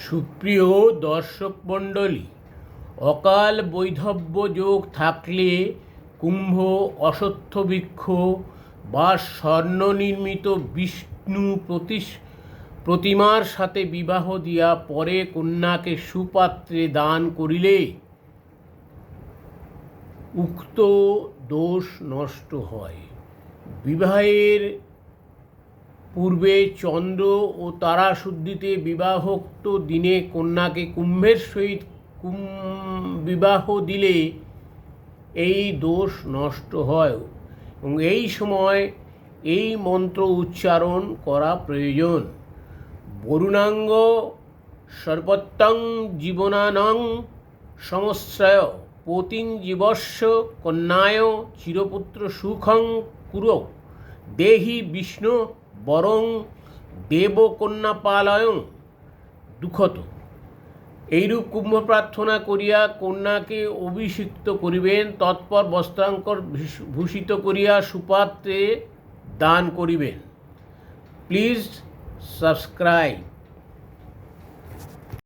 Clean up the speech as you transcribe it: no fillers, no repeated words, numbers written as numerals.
সুপ্রিয় দর্শক মণ্ডলী, অকাল বৈধব্য যোগ থাকলে কুম্ভ অশ্বত্থ বৃক্ষ বা স্বর্ণনির্মিত বিষ্ণু প্রতিমার সাথে বিবাহ দিয়া পরে কন্যাকে সুপাত্রে দান করিলে উক্ত দোষ নষ্ট হয়। বিবাহের পূর্বে চন্দ্র ও তারা শুদ্ধিতে বিবাহোক্ত দিনে কন্যাকে কুম্ভের সহিত বিবাহ দিলে এই দোষ নষ্ট হয় এবং এই সময় এই মন্ত্র উচ্চারণ করা প্রয়োজন। বরুণাঙ্গ সর্বত্রং জীবনানং সমশ্রয় পতিং জীবস্য কন্যায় চিরপুত্র সুখং কুরু দেহি বিষ্ণু বরং দেবকন্যাপালয়ং দুঃখত। এইরূপ কুম্ভ প্রার্থনা করিয়া কন্যাকে অভিষিক্ত করিবেন, তৎপর বস্ত্রাঙ্কর ভূষিত করিয়া সুপাত্রে দান করিবেন। Please subscribe.